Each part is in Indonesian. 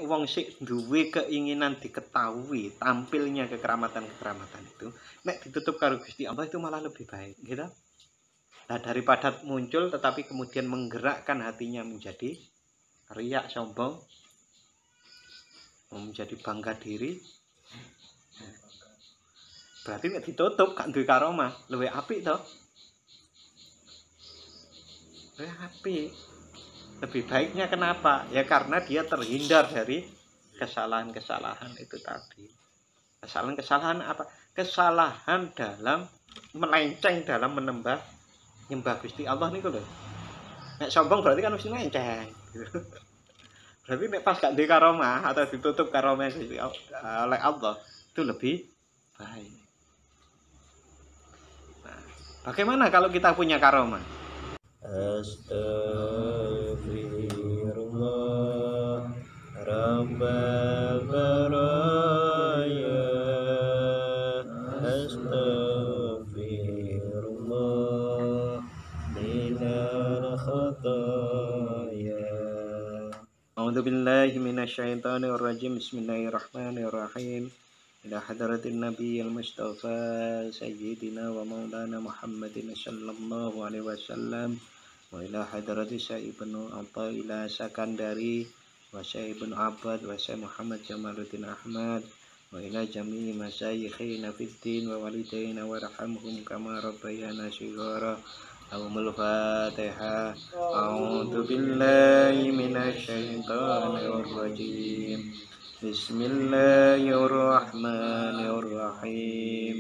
wong sik duwe keinginan diketahui tampilnya kekeramatan-kekeramatan itu, nek ditutup karo Gusti Allah itu malah lebih baik, gitu. Nah, daripada muncul tetapi kemudian menggerakkan hatinya menjadi riak, sombong, menjadi bangga diri, berarti nek ditutup gak duwe karomah, luwih apik to. Luwih apik. Lebih baiknya kenapa? Ya karena dia terhindar dari kesalahan-kesalahan itu tadi. Kesalahan-kesalahan apa? Kesalahan dalam melenceng dalam nyembah Gusti Allah niku lho. Nek sombong berarti kan mesti melenceng. Berarti nek pas gak duwe karomah atau ditutup karomah oleh Allah itu lebih baik. Nah, bagaimana kalau kita punya karomah? Astaghfirullah Rabbal baraya Astaghfirullah minal khataya. A'udzu billahi minasyaitonir rajim. Bismillahirrahmanirrahim. Ila hadratin nabiyil mustafa sayyidina wa maulana Muhammadin sallallahu alaihi wasallam wa ila hadrati Sayyidina Athaillah Sakandari wa Sayyidina Abad wa Sayyid Muhammad Jamaluddin Ahmad wa ila jami'i masyayikhina fid din wa walidaina warhamhum kama rabbayana shighara. Aumul Fatihah. A'udzu billahi minasyaitonir rajim. Bismillahirrahmanirrahim.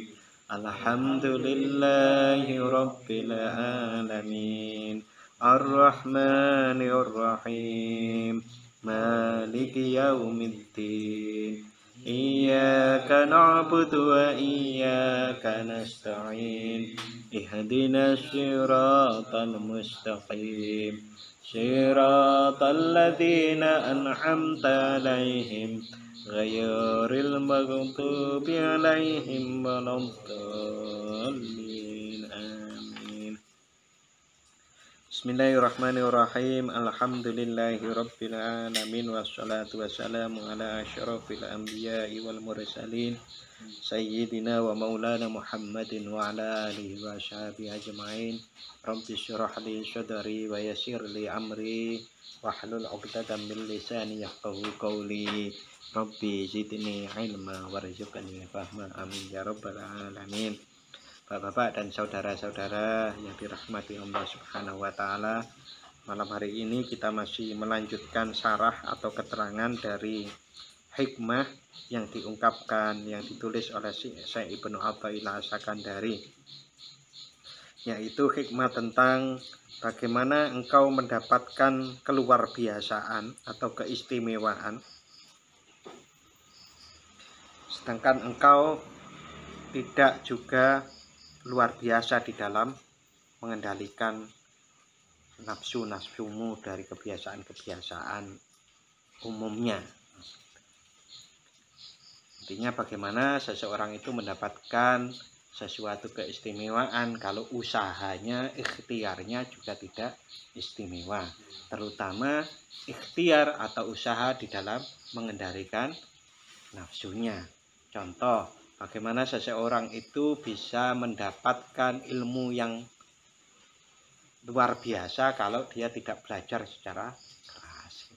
Alhamdulillahi rabbil alamin. Ar-Rahmanir-Rahim. Maliki yaumiddin. Iyyaka na'budu wa iyyaka nasta'in. Ihdinas siratal mustaqim. Siratal ladzina an'amta 'alaihim ghairil maghdubi 'alaihim waladdallin. Amin. Bismillahirrahmanirrahim. Alhamdulillahirabbil alamin wassalatu wassalamu ala asyrafil anbiya'i wal mursalin sayyidina wa maulana Muhammadin wa ala alihi wa sahbihi ajma'in. Rabbi syrah li sadri wa yassir li amri wahlul 'uqdatam min lisani yafqahu qawli. Rabbi zidni ilma warzuqni fahma. Amin ya rabbal alamin. Bapak-bapak dan saudara-saudara yang dirahmati Allah Subhanahu wa taala, malam hari ini kita masih melanjutkan syarah atau keterangan dari hikmah yang diungkapkan, yang ditulis oleh Syekh Ibnu Athaillah Sakandari, yaitu hikmah tentang bagaimana engkau mendapatkan keluar biasaan atau keistimewaan sedangkan engkau tidak juga luar biasa di dalam mengendalikan nafsu-nafsumu dari kebiasaan-kebiasaan umumnya. Intinya bagaimana seseorang itu mendapatkan sesuatu keistimewaan kalau usahanya, ikhtiarnya juga tidak istimewa. Terutama ikhtiar atau usaha di dalam mengendalikan nafsunya. Contoh, bagaimana seseorang itu bisa mendapatkan ilmu yang luar biasa kalau dia tidak belajar secara keras.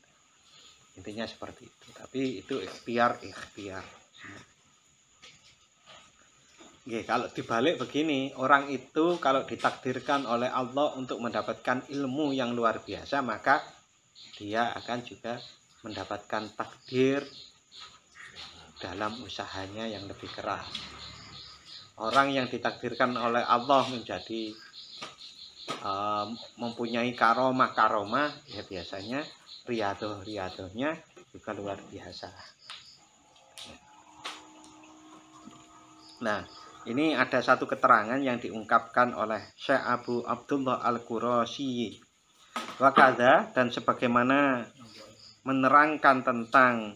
Intinya seperti itu. Tapi itu ikhtiar. Oke, kalau dibalik begini, orang itu kalau ditakdirkan oleh Allah untuk mendapatkan ilmu yang luar biasa, maka dia akan juga mendapatkan takdir dalam usahanya yang lebih keras. Orang yang ditakdirkan oleh Allah menjadi mempunyai karomah, ya biasanya riadohnya juga luar biasa. Nah, ini ada satu keterangan yang diungkapkan oleh Syekh Abu Abdullah Al-Qurasyi wakada, dan sebagaimana menerangkan tentang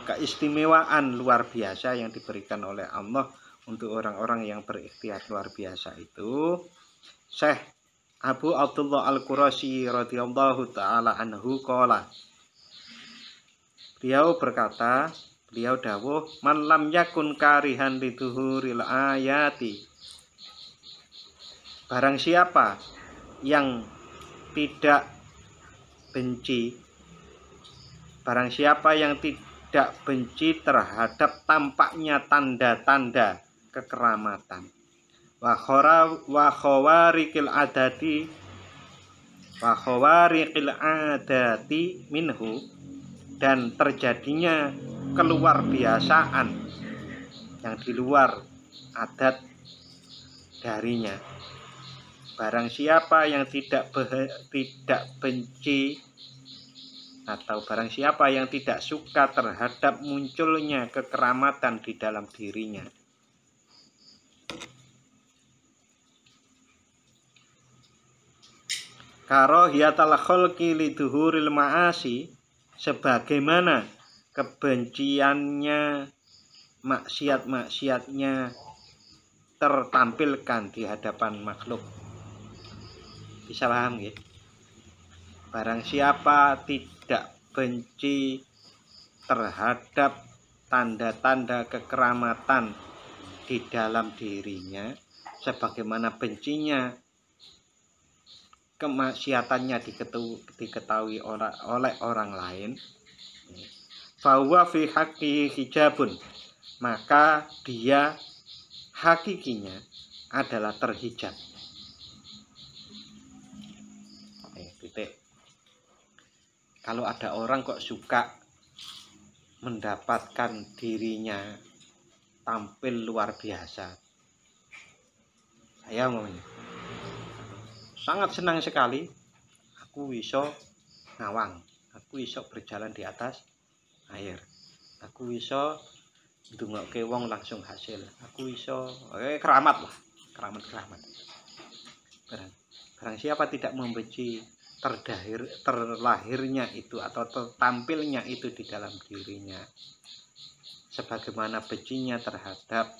keistimewaan luar biasa yang diberikan oleh Allah untuk orang-orang yang berikhtiar luar biasa itu. Syekh Abu Abdullah Al-Qurashi radhiyallahu taala anhu qala. Beliau berkata, beliau dawuh, man lam yakun karihan liduhuril ayati. Barang siapa yang tidak benci, barang siapa yang tidak benci terhadap tampaknya tanda-tanda kekeramatan, wa khawariqil adati minhu, dan terjadinya keluar biasaan yang di luar adat darinya. Barang siapa yang tidak benci, atau barang siapa yang tidak suka terhadap munculnya kekeramatan di dalam dirinya, karahiyatal khalqi liduhuril ma'asi, sebagaimana kebenciannya maksiat-maksiatnya tertampilkan di hadapan makhluk. Bisa paham ya? Barang siapa tidak benci terhadap tanda-tanda kekeramatan di dalam dirinya, sebagaimana bencinya kemaksiatannya diketahui oleh orang lain, fahuwa fi haqqi hijabun, maka dia hakikinya adalah terhijab. Titik. Kalau ada orang kok suka mendapatkan dirinya tampil luar biasa, saya ngomongnya sangat senang sekali, aku iso ngawang, aku iso berjalan di atas air, aku iso ndongokke wong langsung hasil, aku iso keramat lah, keramat. Barang siapa tidak membenci terlahirnya itu atau tertampilnya itu di dalam dirinya, sebagaimana bencinya terhadap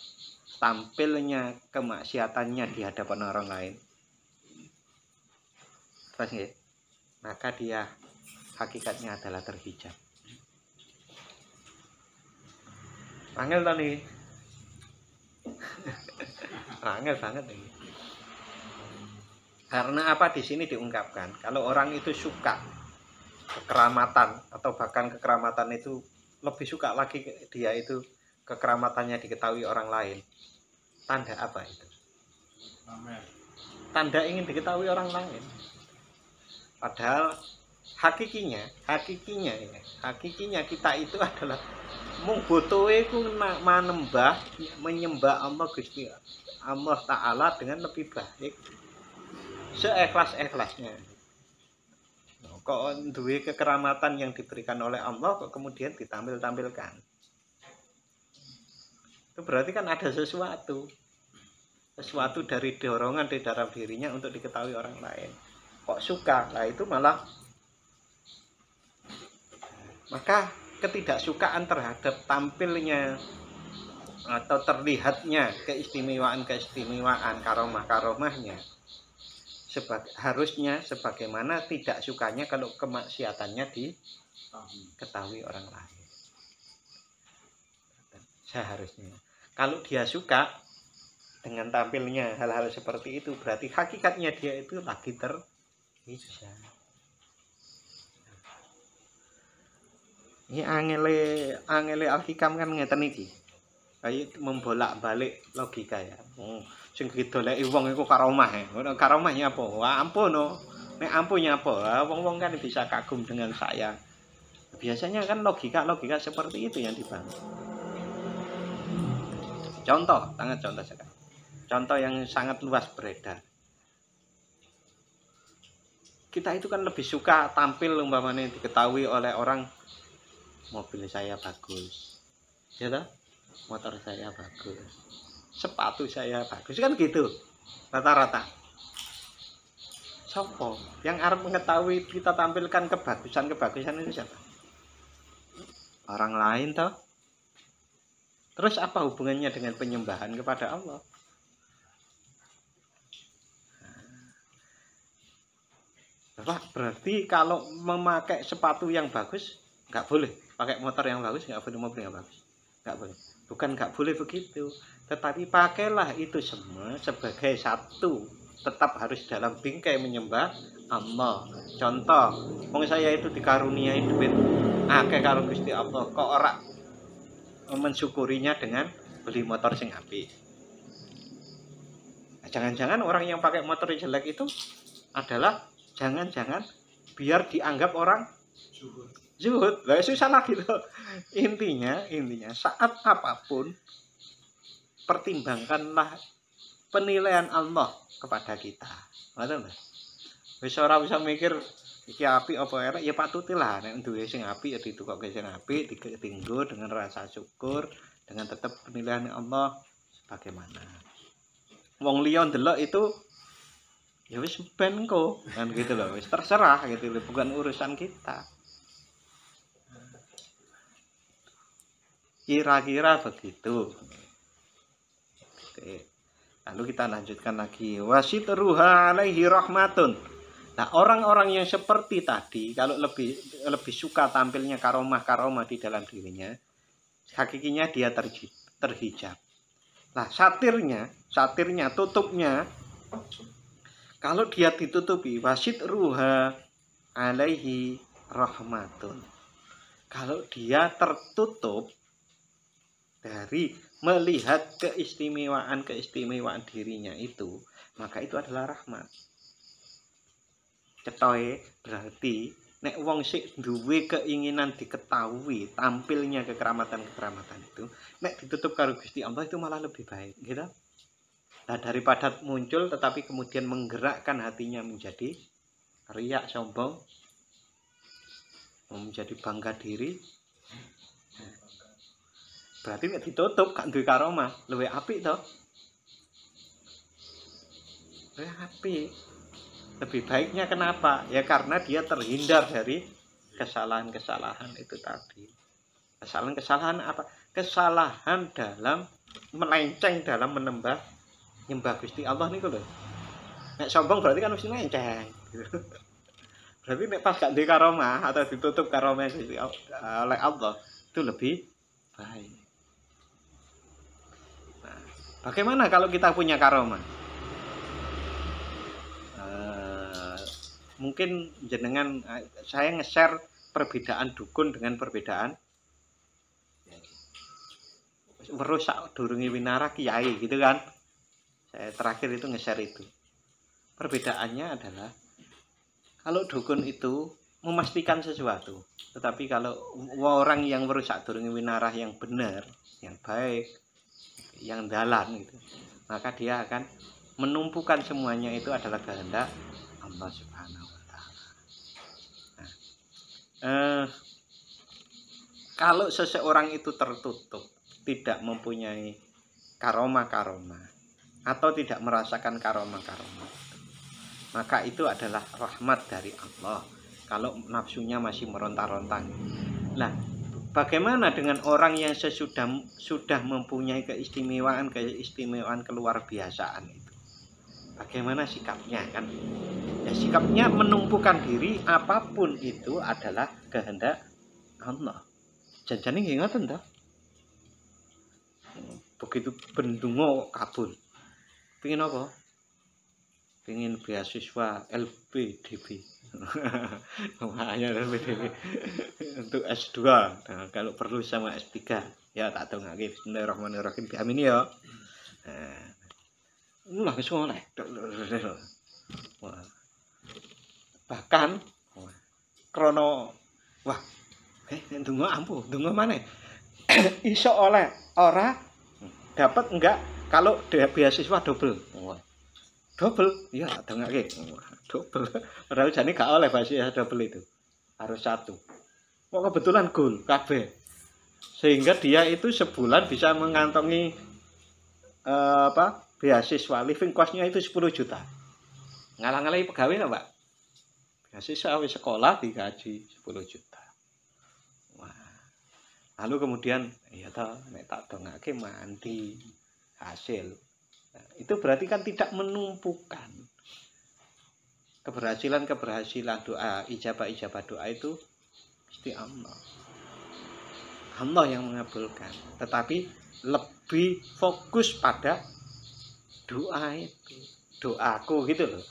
tampilnya kemaksiatannya di hadapan orang lain, maka dia hakikatnya adalah terhijab. Angel tadi. Angel banget ini. Karena apa di sini diungkapkan? Kalau orang itu suka kekeramatan, atau bahkan kekeramatan itu lebih suka lagi dia itu kekeramatannya diketahui orang lain. Tanda apa itu? Tanda ingin diketahui orang lain. Padahal hakikinya kita itu adalah mung botoe ku menyembah Allah Gusti Allah Ta'ala dengan lebih baik, seikhlas-ikhlasnya. Kok duwe kekeramatan yang diberikan oleh Allah kok kemudian ditampilkan. Itu berarti kan ada sesuatu dari dorongan di dalam dirinya untuk diketahui orang lain. Kok suka? Nah itu malah, maka ketidaksukaan terhadap tampilnya atau terlihatnya keistimewaan karomahnya harusnya sebagaimana tidak sukanya kalau kemaksiatannya diketahui orang lain. Seharusnya kalau dia suka dengan tampilnya hal-hal seperti itu, berarti hakikatnya dia itu lagi terhijab. Ini angele Al-Hikam kan ngeten iki. Kayak membolak-balik logika ya. Sing didoleki wong iku karomah ya. Karomahnya apa? Wah, ampun no. Nek ampunnya apa? Wong-wong kan bisa kagum dengan saya. Biasanya kan logika seperti itu yang dibangun. Contoh saja. Contoh yang sangat luas beredar. Kita itu kan lebih suka tampil umpamanya diketahui oleh orang, mobil saya bagus, ya toh? Motor saya bagus, sepatu saya bagus, kan gitu rata-rata. Sopo yang arep mengetahui kita tampilkan kebagusan itu siapa? Orang lain toh. Terus apa hubungannya dengan penyembahan kepada Allah? Pak, berarti kalau memakai sepatu yang bagus nggak boleh, pakai motor yang bagus nggak boleh, mobil yang bagus nggak boleh. Bukan nggak boleh begitu, tetapi pakailah itu semua sebagai satu, tetap harus dalam bingkai menyembah Allah. Contoh, wong saya itu dikaruniai duit akeh karo Gusti Allah, kok ora mensyukurinya dengan beli motor sing apik. Nah, jangan-jangan orang yang pakai motor jelek itu adalah jangan-jangan biar dianggap orang zuhud. Lah susah lagi loh. Intinya saat apapun pertimbangkanlah penilaian Allah kepada kita. Ngoten lho. Wis ora usah mikir iki apik apa elek, ya patutilah nek duwe sing apik ya ditukokke sing apik, ditinggo dengan rasa syukur, dengan tetap penilaian Allah sebagaimana. Wong liya ndelok itu ya wis ben engko kan gitu loh, wis terserah gitu loh, bukan urusan kita. Kira-kira begitu. Oke. Lalu kita lanjutkan lagi. Wasitruha alaihi rahmatun. Nah, orang-orang yang seperti tadi kalau lebih suka tampilnya karomah-karomah di dalam dirinya, hakikinya dia terhijab. Nah, satirnya, tutupnya, kalau dia ditutupi, wasitruha alaihi rahmatun. Kalau dia tertutup dari melihat keistimewaan dirinya itu, maka itu adalah rahmat. Cetoe berarti nek wong sik duwe keinginan diketahui tampilnya kekeramatan itu, nek ditutup karo Gusti Allah itu malah lebih baik, gitu. Nah, daripada muncul tetapi kemudian menggerakkan hatinya menjadi riak, sombong, menjadi bangga diri. Berarti nek ditutup gak duwe karomah, luwih apik to. Luwih apik. Lebih baiknya kenapa? Ya karena dia terhindar dari kesalahan-kesalahan itu tadi. Kesalahan-kesalahan apa? Kesalahan dalam melenceng dalam nyembah Gusti Allah niku lho. Nek sombong berarti kan mesti melenceng. Berarti nek pas gak duwe karomah atau ditutup karomah oleh Allah itu lebih baik. Nah, bagaimana kalau kita punya karomah? Mungkin jenengan saya nge-share perbedaan dukun dengan perbedaan merusak durungi winara kiai gitu kan. Saya terakhir itu nge-share itu. Perbedaannya adalah kalau dukun itu memastikan sesuatu, tetapi kalau orang yang merusak durungi winara yang benar, yang baik, yang dalam gitu, maka dia akan menumpukan semuanya itu adalah kehendak Allah Subhanahu wa taala. Nah, kalau seseorang itu tertutup, tidak mempunyai karomah-karomah atau tidak merasakan karomah-karomah, maka itu adalah rahmat dari Allah. Kalau nafsunya masih meronta-ronta. Nah, bagaimana dengan orang yang sudah mempunyai keistimewaan keluar biasaan itu? Bagaimana sikapnya kan? Ya, sikapnya menumpukan diri apapun itu adalah kehendak Allah. Janjane nggih ngoten to. Begitu bendungo kabul. Pengin apa? Pengin beasiswa LPDB. Hanya LPDB untuk S2. Nah, kalau perlu sama S3. Ya tak dongake bismillahirrahmanirrahim. Amin ya. Nah, wis oleh. Wah. Bahkan krono wah ndonga ampuh ndonga maneh iso oleh ora dapat enggak kalau beasiswa double ya dongake double padahal jane gak oleh beasiswa double itu harus satu kok kebetulan goal kabeh sehingga dia itu sebulan bisa mengantongi beasiswa living cost-nya itu 10 juta ngalang-alangi pegawai lah Pak. Beasiswa sekolah digaji 10 juta. Wah. Lalu kemudian ya toh nek tak dongake mandi hasil. Nah, itu berarti kan tidak menumpukan. keberhasilan doa, ijabah doa itu pasti Allah. Allah yang mengabulkan. Tetapi lebih fokus pada doa itu, doaku gitu loh.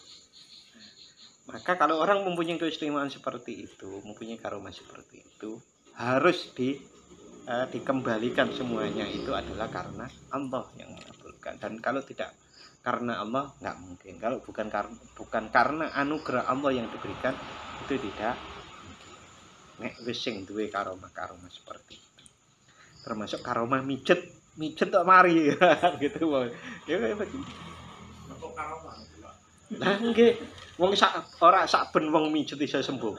Maka kalau orang mempunyai keistimewaan seperti itu, mempunyai karomah seperti itu, harus dikembalikan semuanya itu adalah karena Allah yang mengabulkan. Dan kalau tidak karena Allah, nggak mungkin. Kalau bukan karena anugerah Allah yang diberikan, itu tidak. Nek wis sing duwe karomah seperti itu. Termasuk karomah mijet tok mari gitu. Ya begitu. Untuk karomah. Lah nggih, wong ora saben wong mijet iso sembuh.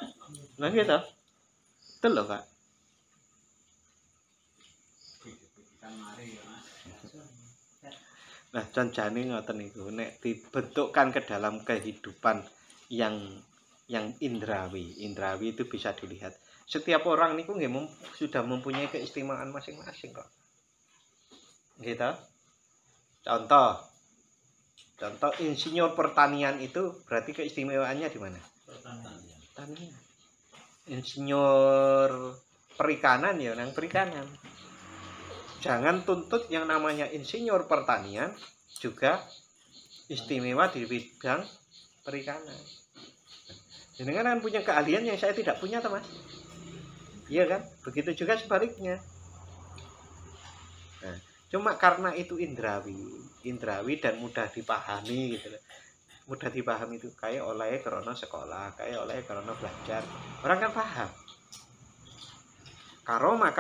Lah nggih to? Betul lho, Pak. Nah, janjane ngoten niku nek dibentukkan ke dalam kehidupan yang indrawi. Indrawi itu bisa dilihat. Setiap orang niku nggih sudah mempunyai keistimewaan masing-masing kok. Nggih to? Contoh insinyur pertanian itu berarti keistimewaannya di mana? Pertanian. Insinyur perikanan ya nang perikanan. Jangan tuntut yang namanya insinyur pertanian juga istimewa di bidang perikanan. Jenengan kan punya keahlian yang saya tidak punya, Mas. Iya kan? Begitu juga sebaliknya. Nah, cuma karena itu indrawi dan mudah dipahami gitu. Mudah dipahami itu kayak oleh karena sekolah, kayak oleh karena belajar. Orang kan paham. Karoma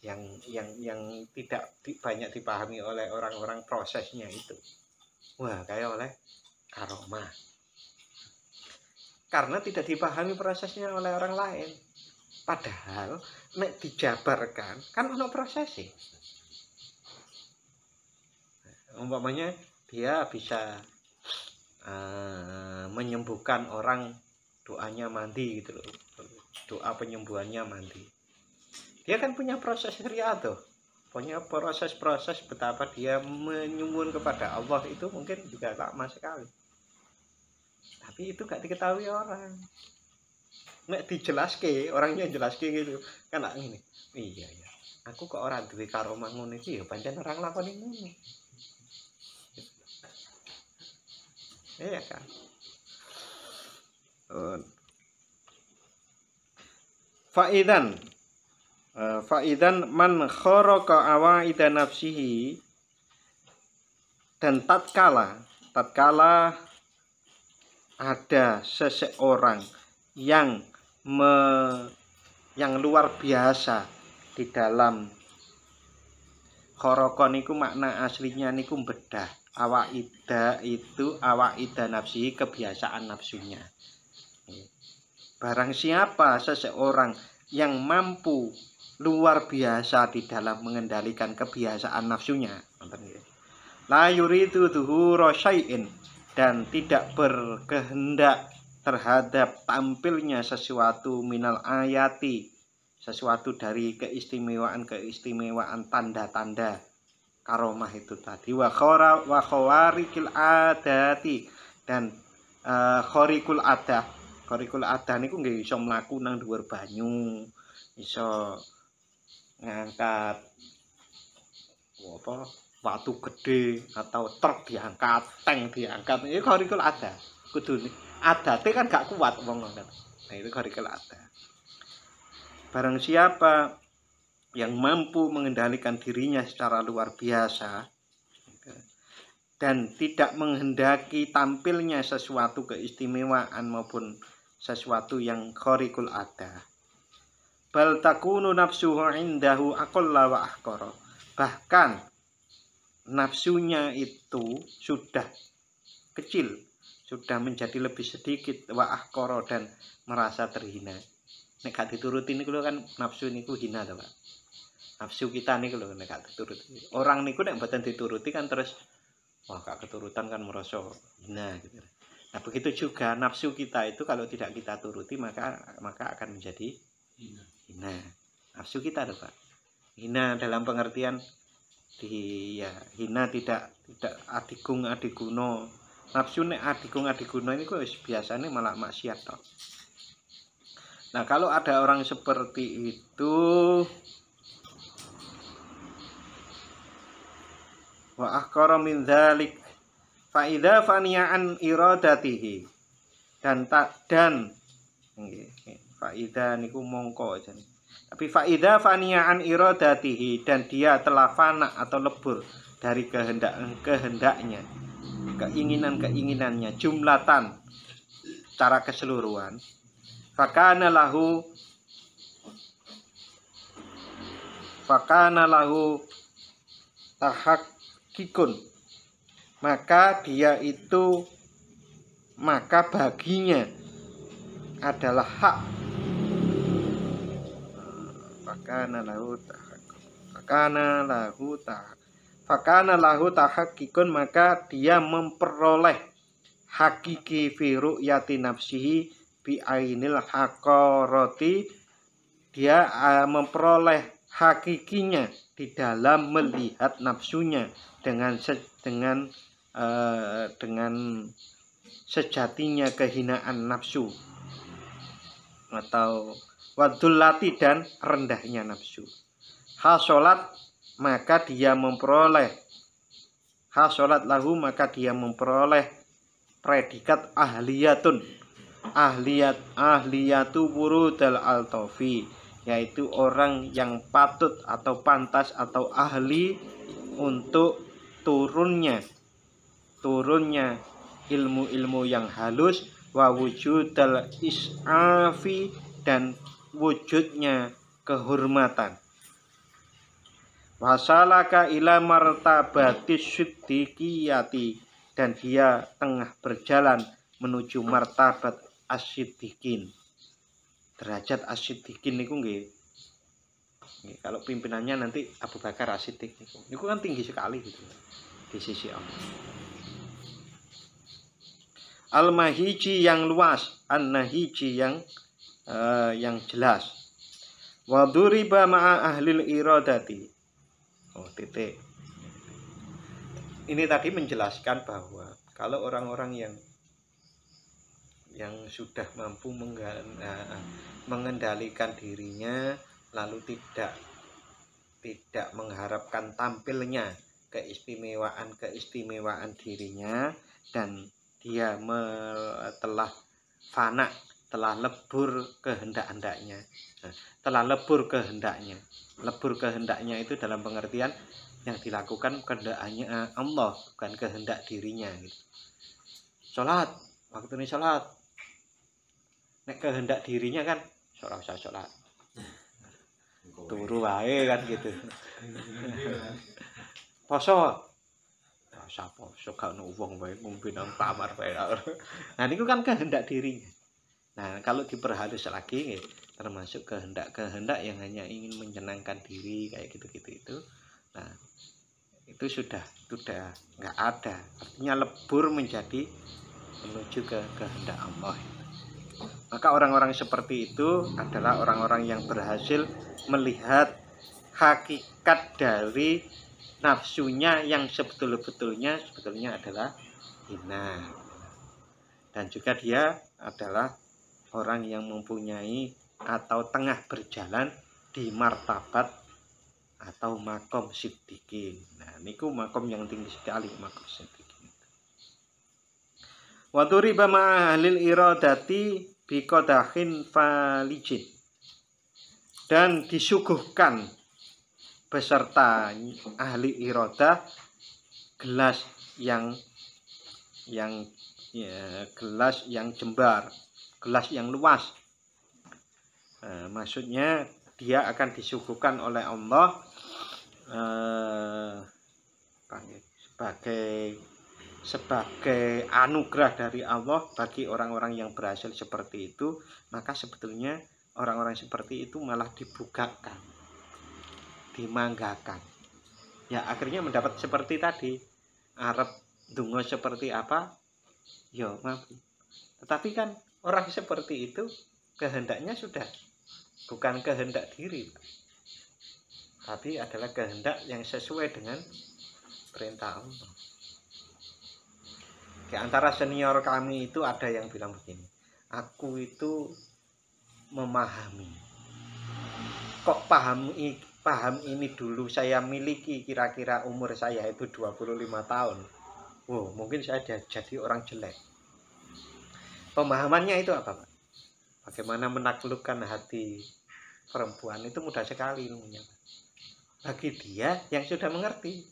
yang tidak banyak dipahami oleh orang-orang prosesnya itu. Wah, kayak oleh karoma. Karena tidak dipahami prosesnya oleh orang lain. Padahal nek dijabarkan kan ono prosesnya. Umpamanya dia bisa menyembuhkan orang, doanya mandi gitu loh. Doa penyembuhannya mandi. Dia kan punya proses riyadhah, punya proses-proses betapa dia menyuwun kepada Allah itu mungkin juga lama sekali. Tapi itu gak diketahui orang. Nek dijelaske, orangnya jelaske gitu. Kan nak ngene. Iya ya. Aku kok ora duwe karomah ngono iki ya pancen orang lakoni ngono. Iya kan. Faidan man kharaqa awaida nafsihi, dan tatkala ada seseorang yang luar biasa di dalam kharaqa niku makna aslinya niku bedah. Awaida itu awaida nafsihi, kebiasaan nafsunya. Barang siapa seseorang yang mampu luar biasa di dalam mengendalikan kebiasaan nafsunya, la yuridu dhuhura syai'in, dan tidak berkehendak terhadap tampilnya sesuatu minal ayati, sesuatu dari keistimewaan tanda-tanda karomah itu tadi, wa khawarikil adati, dan khariqul adah niku nggih iso mlaku nang dhuwur banyu, iso ngangkat batu gede atau truk diangkat, tank diangkat. Ini khariqul adah. Kudu adate kan gak kuat wong ngono. Nah, itu khariqul adah. Barang siapa yang mampu mengendalikan dirinya secara luar biasa dan tidak menghendaki tampilnya sesuatu keistimewaan maupun sesuatu yang khariqul adah, bal takunu nafsuhu indahu aqalla wa ahqara, bahkan nafsunya itu sudah kecil, sudah menjadi lebih sedikit, wa ahqara, dan merasa terhina. Nek gak dituruti niku kan nafsu niku hina to, Pak. Nafsu kita niku lho nek gak dituruti. Orang niku nek mboten dituruti kan terus wah gak keturutan kan merasa hina gitu. Nah, begitu juga nafsu kita itu kalau tidak kita turuti maka akan menjadi hina. Nafsu kita lho, Pak. Hina dalam pengertian hina tidak adigung adiguno, Nafsu nek adigung-adiguna ini kok biasanya malah maksiat toh. Nah, kalau ada orang seperti itu, wa akhara min dzalik fa idza faniya an iradatihi dan fa idza niku mongko jan. Tapi fa idza faniya an iradatihi dan dia telah fana atau lebur dari kehendaknya, keinginannya jumlatan secara keseluruhan, fakana lahu tahakkikun, maka baginya adalah hak. Fakana lahu tahakkikun, maka dia memperoleh hakiki fi ru'yati nafsihi bi ainil haqarati, dia memperoleh hakikinya di dalam melihat nafsunya dengan sejatinya kehinaan nafsu atau wadullati dan rendahnya nafsu. Hasolat maka dia memperoleh predikat ahliyatu wurudal altofi, yaitu orang yang patut atau pantas atau ahli untuk turunnya ilmu-ilmu yang halus, wa wujudal is'afi dan wujudnya kehormatan. Wasalaka ila martabatis siddiqiyati, dan dia tengah berjalan menuju martabat as-siddiqin. Derajat as-siddiqin niku nggih. Kalau pimpinannya nanti Abu Bakar As-Siddiq niku kan tinggi sekali gitu di sisi Allah. Al-mahiji yang luas, an-nahiji yang jelas. Wa duriba ma'a ahlil iradati. Titik. Ini tadi menjelaskan bahwa kalau orang-orang yang sudah mampu mengendalikan dirinya, lalu tidak mengharapkan tampilnya keistimewaan dirinya, dan dia telah fana, telah lebur kehendaknya. Lebur kehendaknya itu dalam pengertian yang dilakukan kehendaknya Allah, bukan kehendak dirinya gitu. Sholat, waktu ini sholat, nek kehendak dirinya kan ora usah sholat, turu wae kan gitu. Poso, usah poso, gak ono wong wae mungkin nang kamar wae. Nah niku kan kehendak dirinya. Nah kalau diperhalus lagi, termasuk kehendak yang hanya ingin menyenangkan diri kayak gitu-gitu itu. Nah itu sudah nggak ada, artinya lebur menuju ke kehendak Allah. Maka orang-orang seperti itu adalah orang-orang yang berhasil melihat hakikat dari nafsunya yang sebetulnya adalah hina, dan juga dia adalah orang yang mempunyai atau tengah berjalan di martabat atau makom siddiqin. Nah niku makom yang tinggi sekali, makom siddiqin. Wa duriba ma'ahlil iradati biqadahin falijin, dan disuguhkan beserta ahli iradah gelas yang jembar, gelas yang luas. Maksudnya dia akan disuguhkan oleh Allah sebagai anugerah dari Allah bagi orang-orang yang berhasil seperti itu. Maka sebetulnya orang-orang seperti itu malah dibukakan, dimanggakan. Ya akhirnya mendapat seperti tadi, arep dungo seperti apa, ya mampu. Tetapi kan orang seperti itu kehendaknya sudah bukan kehendak diri, tapi adalah kehendak yang sesuai dengan perintah Allah. Di antara senior kami itu ada yang bilang begini, aku itu memahami, kok paham ini dulu saya miliki kira-kira umur saya itu 25 tahun. Wow, mungkin saya jadi orang jelek. Pemahamannya itu apa, Pak? Bagaimana menaklukkan hati perempuan itu mudah sekali ilmunya. Bagi dia yang sudah mengerti,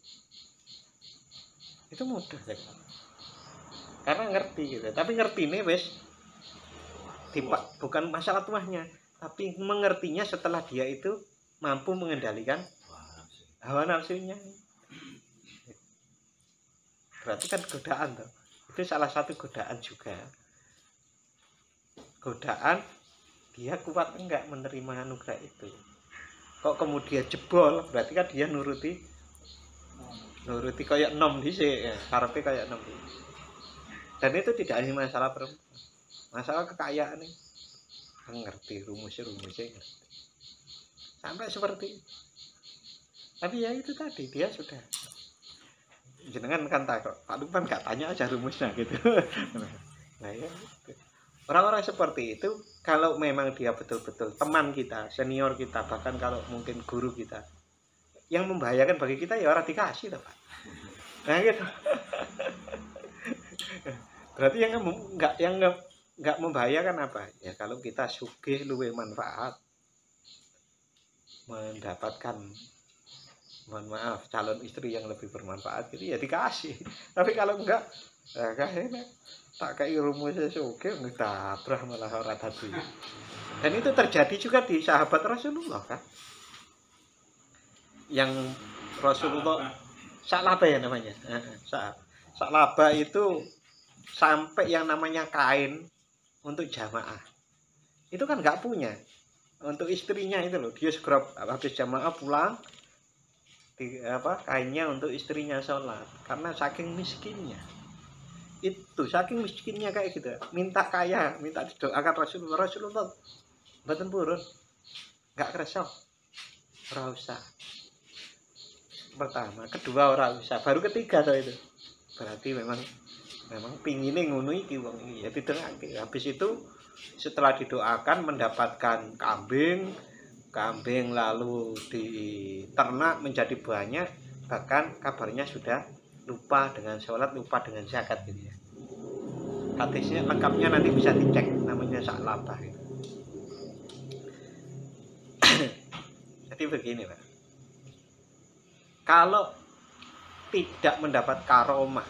itu mudah sekali. Karena ngerti gitu. Tapi ngerti nih wes, bukan masalah tuahnya, tapi mengertinya setelah dia itu mampu mengendalikan hawa nafsunya. Berarti kan godaan tuh. Itu salah satu godaan juga. Godaan dia kuat enggak menerima anugerah itu. Kok kemudian jebol, berarti kan dia nuruti kayak nom dhisik ya, karepe kayak nom. Dan itu tidak hanya masalah perempuan. Masalah kekayaan nih. Ngerti rumusnya sampai seperti itu. Tapi ya itu tadi dia sudah jenengan kan tak kok Pak Lukman nggak tanya aja rumusnya gitu. Nah ya gitu. Orang-orang seperti itu kalau memang dia betul-betul teman kita, senior kita, bahkan kalau mungkin guru kita, yang membahayakan bagi kita ya orang dikasih loh Pak. Nah gitu. Berarti yang nggak membahayakan apa? Ya kalau kita sugih luwe manfaat, mendapatkan, mohon maaf, calon istri yang lebih bermanfaat gitu ya dikasih. Tapi kalau enggak, ya kayaknya tak kayak rumusnya sugih ngedabrah malah orang tadi. Dan itu terjadi juga di sahabat Rasulullah kan. Yang Rasulullah Sa'labah ya namanya. Sa'labah itu sampai yang namanya kain untuk jamaah. Itu kan nggak punya. Untuk istrinya itu loh, dia segera habis jamaah pulang kainnya untuk istrinya sholat karena saking miskinnya. Itu saking miskinnya kayak gitu, minta kaya, minta didoakan Rasulullah mboten purun, nggak kerasa, ora usah. Pertama, kedua ora usah, baru ketiga tuh itu. Berarti memang pingine ngono iki wong iki ya didengake. Habis itu setelah didoakan mendapatkan kambing lalu diternak menjadi banyak, bahkan kabarnya sudah lupa dengan sholat, lupa dengan zakat gitu ya. Hadisnya lengkapnya nanti bisa dicek, namanya Sa'labah. Jadi begini Pak, kalau tidak mendapat karomah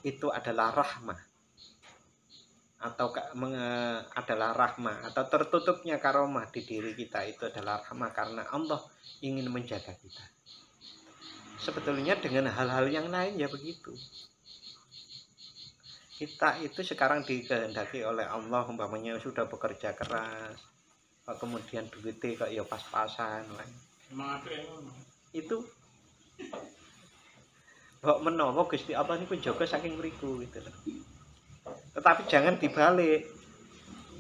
itu adalah rahmah atau tertutupnya karomah di diri kita itu adalah rahmah karena Allah ingin menjaga kita. Sebetulnya dengan hal-hal yang lain ya begitu. Kita itu sekarang dikehendaki oleh Allah, umpamanya sudah bekerja keras, kemudian duitnya kok ya pas-pasan lah. Itu kok menawa Gusti Allah niku jaga saking mriku gitu loh. Tetapi jangan dibalik.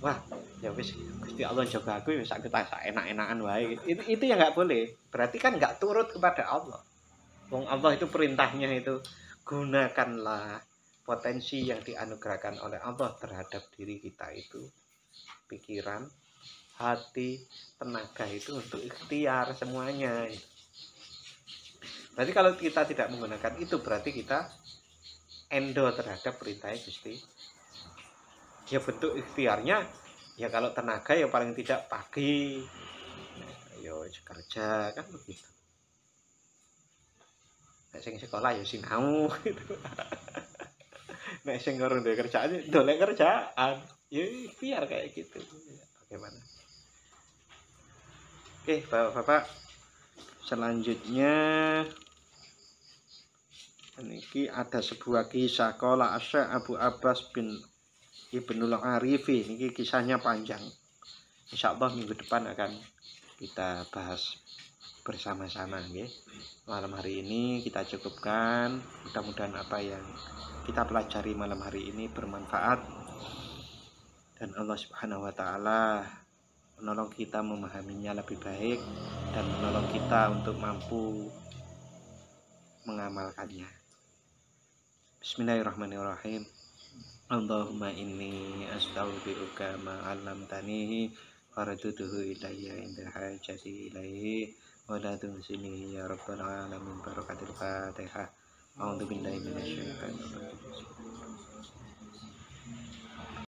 Wah, ya wis Gusti Allah jaga aku wis aku tak enak-enakan wae. Itu yang enggak boleh. Berarti kan enggak turut kepada Allah. Wong Allah itu perintahnya itu gunakanlah potensi yang dianugerahkan oleh Allah terhadap diri kita itu, pikiran, hati, tenaga itu untuk ikhtiar semuanya. Berarti kalau kita tidak menggunakan itu berarti kita endo terhadap perintah Gusti. Ya bentuk ikhtiarnya ya kalau tenaga ya paling tidak pagi, yo kerja kan begitu. Nek sing sekolah ya sinau gitu. Nek sing ngurung duwe kerjaan dolek kerjaan. Ya ikhtiar kayak gitu. Bagaimana? Oke, Bapak-bapak. Selanjutnya ini ada sebuah kisah qala Asy' Abu Abbas bin Ibnul Arifi. Ini kisahnya panjang. Insyaallah minggu depan akan kita bahas bersama-sama nggih. Malam hari ini kita cukupkan. Mudah-mudahan apa yang kita pelajari malam hari ini bermanfaat dan Allah Subhanahu wa taala menolong kita memahaminya lebih baik dan menolong kita untuk mampu mengamalkannya. Bismillahirrahmanirrahim. Allahumma inni astaghfiruka ma 'allamtanihi farduduhu ilayya inda hajati ilaihi wa la tunsini ya rabbal alamin. Barakatul Fatihah. A'udzu billahi minasy